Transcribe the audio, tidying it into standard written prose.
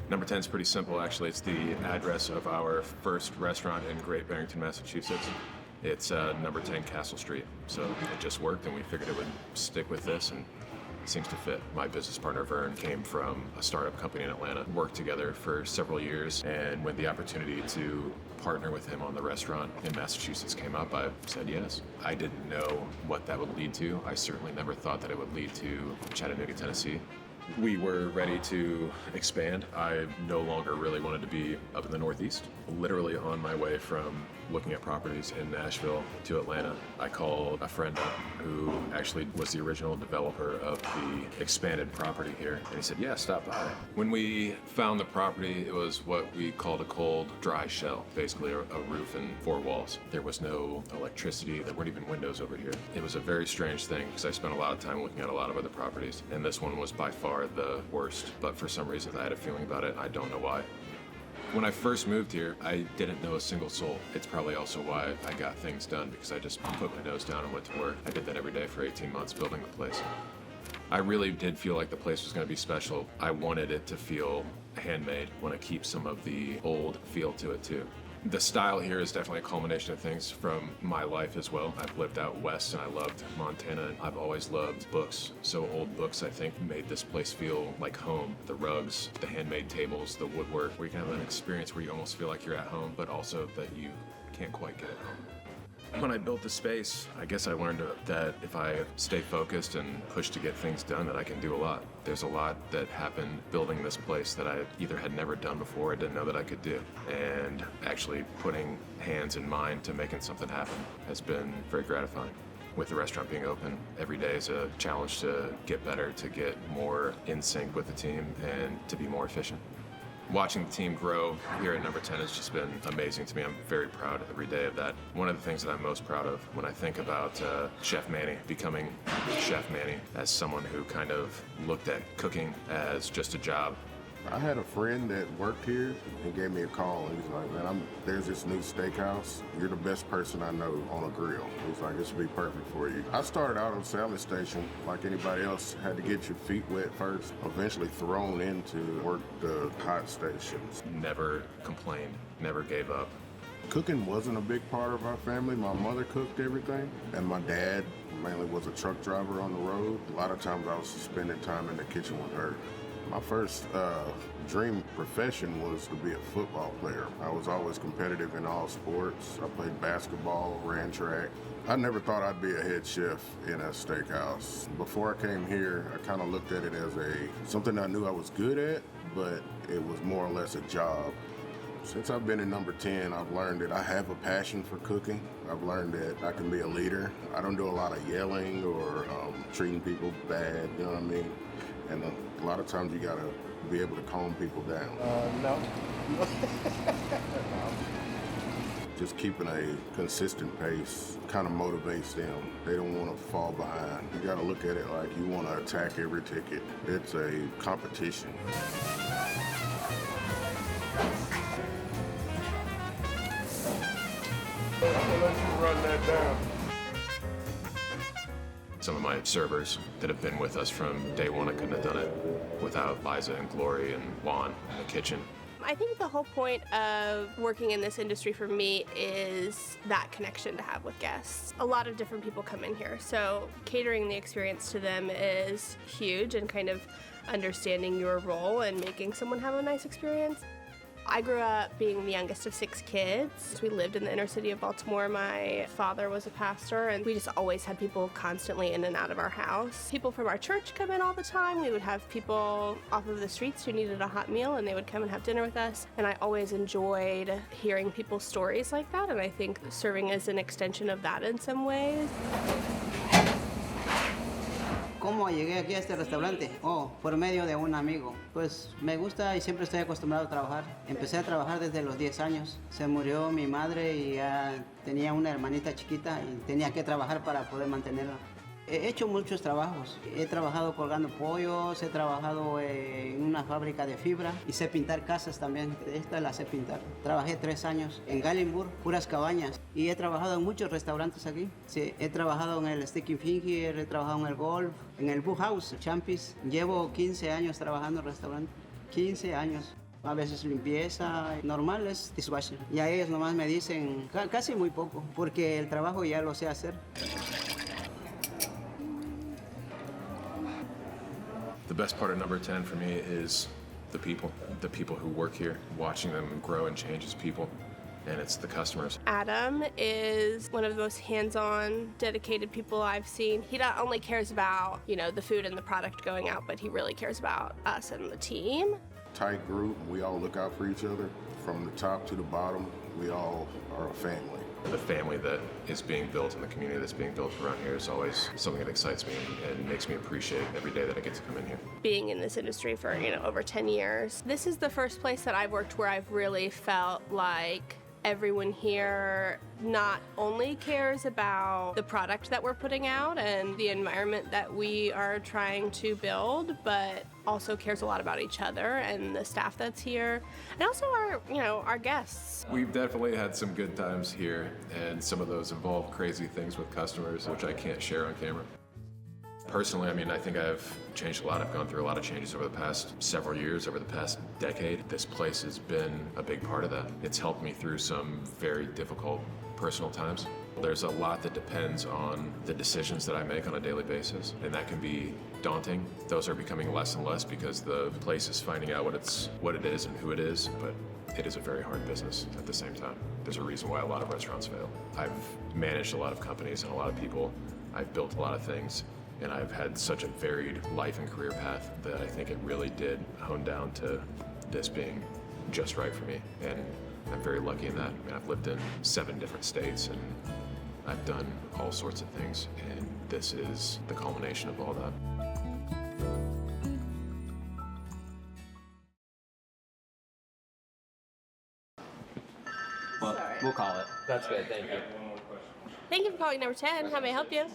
Number 10 is pretty simple, actually. It's the address of our first restaurant in Great Barrington, Massachusetts. It's Number 10 Castle Street. So it just worked, and we figured it would stick with this, and it seems to fit. My business partner, Vern, came from a startup company in Atlanta, worked together for several years, and when the opportunity to partner with him on the restaurant in Massachusetts came up, I said yes. I didn't know what that would lead to. I certainly never thought that it would lead to Chattanooga, Tennessee. We were ready to expand. I no longer really wanted to be up in the Northeast. Literally on my way from looking at properties in Nashville to Atlanta, I called a friend up who actually was the original developer of the expanded property here. And he said, yeah, stop by. When we found the property, it was what we called a cold, dry shell, basically a roof and four walls. There was no electricity. There weren't even windows over here. It was a very strange thing because I spent a lot of time looking at a lot of other properties, and this one was by far the worst, but for some reason I had a feeling about it. I don't know why. When I first moved here, I didn't know a single soul. It's probably also why I got things done, because I just put my nose down and went to work. I did that every day for 18 months building the place. I really did feel like the place was going to be special. I wanted it to feel handmade. I want to keep some of the old feel to it too. The style here is definitely a culmination of things from my life as well. I've lived out west and I loved Montana, and I've always loved books. So old books, I think, made this place feel like home. The rugs, the handmade tables, the woodwork, where you can have an experience where you almost feel like you're at home, but also that you can't quite get at home. When I built the space, I guess I learned that if I stay focused and push to get things done, that I can do a lot. There's a lot that happened building this place that I either had never done before or didn't know that I could do. And actually putting hands and mind to making something happen has been very gratifying. With the restaurant being open, every day is a challenge to get better, to get more in sync with the team, and to be more efficient. Watching the team grow here at Number 10 has just been amazing to me. I'm very proud every day of that. One of the things that I'm most proud of when I think about Chef Manny, becoming Chef Manny, as someone who kind of looked at cooking as just a job. I had a friend that worked here and gave me a call. He was like, man, there's this new steakhouse. You're the best person I know on a grill. He was like, this would be perfect for you. I started out on salad station like anybody else. Had to get your feet wet first, eventually thrown into work the hot stations. Never complained, never gave up. Cooking wasn't a big part of our family. My mother cooked everything, and my dad mainly was a truck driver on the road. A lot of times I was spending time in the kitchen with her. My first dream profession was to be a football player. I was always competitive in all sports. I played basketball, ran track. I never thought I'd be a head chef in a steakhouse. Before I came here, I kind of looked at it as something I knew I was good at, but it was more or less a job. Since I've been in Number 10, I've learned that I have a passion for cooking. I've learned that I can be a leader. I don't do a lot of yelling or treating people bad, you know what I mean? And a lot of times you gotta be able to calm people down. No. Just keeping a consistent pace kind of motivates them. They don't want to fall behind. You gotta look at it like you want to attack every ticket. It's a competition. I'll let you run that down. Some of my servers that have been with us from day one, I couldn't have done it without Liza and Glory and Juan in the kitchen. I think the whole point of working in this industry for me is that connection to have with guests. A lot of different people come in here, so catering the experience to them is huge, and kind of understanding your role and making someone have a nice experience. I grew up being the youngest of 6 kids. We lived in the inner city of Baltimore. My father was a pastor, and we just always had people constantly in and out of our house. People from our church come in all the time. We would have people off of the streets who needed a hot meal, and they would come and have dinner with us. And I always enjoyed hearing people's stories like that, and I think serving is an extension of that in some ways. ¿Cómo llegué aquí a este restaurante? Oh, por medio de un amigo. Pues me gusta y siempre estoy acostumbrado a trabajar. Empecé a trabajar desde los 10 años. Se murió mi madre y ya tenía una hermanita chiquita y tenía que trabajar para poder mantenerla. He hecho muchos trabajos. He trabajado colgando pollos, he trabajado en una fábrica de fibra y sé pintar casas también. Esta la sé pintar. Trabajé 3 años en Gallenburg, puras cabañas. Y he trabajado en muchos restaurantes aquí. Sí, he trabajado en el Sticky Finger, he trabajado en el Golf, en el Boo House, Champis. Llevo 15 años trabajando en restaurante. 15 años. a veces limpieza, normal es dishwasher. Y a ellos nomás me dicen casi muy poco, porque el trabajo ya lo sé hacer. The best part of Number 10 for me is the people who work here, watching them grow and change as people, and it's the customers. Adam is one of the most hands-on, dedicated people I've seen. He not only cares about, the food and the product going out, but he really cares about us and the team. Tight group, we all look out for each other. From the top to the bottom, we all are a family. The family that is being built and the community that's being built around here is always something that excites me and makes me appreciate every day that I get to come in here. Being in this industry for, over 10 years, this is the first place that I've worked where I've really felt like everyone here not only cares about the product that we're putting out and the environment that we are trying to build, but also cares a lot about each other and the staff that's here, and also our guests. We've definitely had some good times here, and some of those involve crazy things with customers, which I can't share on camera. Personally, I think I've changed a lot. I've gone through a lot of changes over the past several years, over the past decade. This place has been a big part of that. It's helped me through some very difficult personal times. There's a lot that depends on the decisions that I make on a daily basis, and that can be daunting. Those are becoming less and less because the place is finding out what it is and who it is, but it is a very hard business at the same time. There's a reason why a lot of restaurants fail. I've managed a lot of companies and a lot of people. I've built a lot of things. And I've had such a varied life and career path that I think it really did hone down to this being just right for me. And I'm very lucky in that. I've lived in 7 different states and I've done all sorts of things. And this is the culmination of all that. We'll call it. That's good, thank you. Thank you for calling Number 10. How may I help you?